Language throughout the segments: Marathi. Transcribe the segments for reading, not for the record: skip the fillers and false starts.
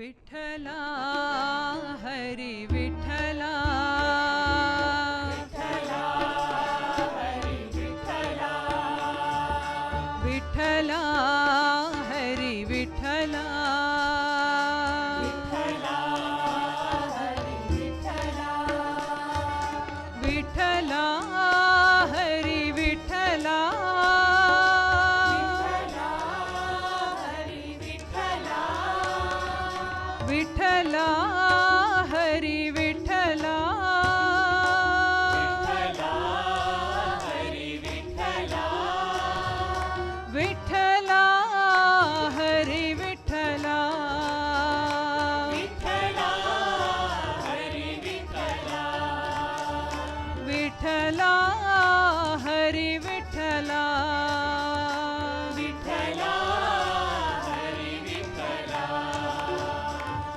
विठ्ठला हरी विठ्ठला विठ्ठला हरी विठ्ठला विठ्ठला हरी विठ्ठला विठ्ठला हरी विठ्ठला विठ्ठला हरी विठ्ठला विठ्ठला हरी विठ्ठला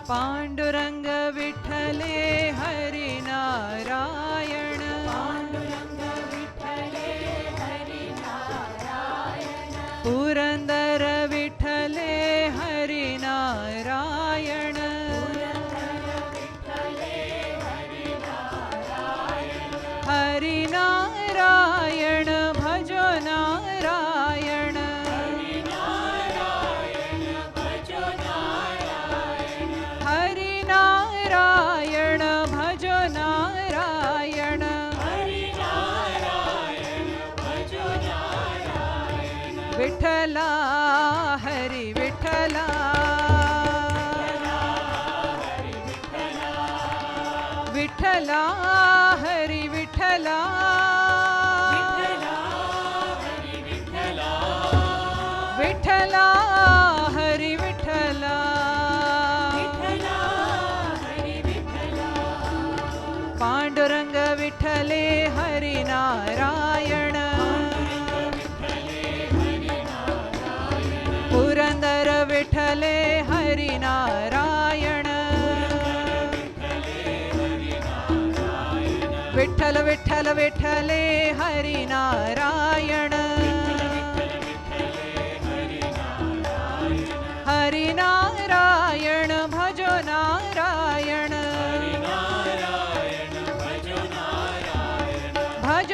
पांडुरंग विठ्ठले हरी नारायण पुरंदर विठ्ठले हरी नारायण हरी नारायण भजो नारायण हरि नारायण भजो नारायण विठ्ठला हरि विठ्ठला विठ्ठला हरि विठ्ठला विठ्ठला हरि विठ्ठला पांडुरंग विठ्ठले हरी नारायण पुरंदर विठ्ठले हरी नारायण विठ्ठल विठ्ठल विठ्ठले हरी नारायण हरी नारायण भजो नारायण भज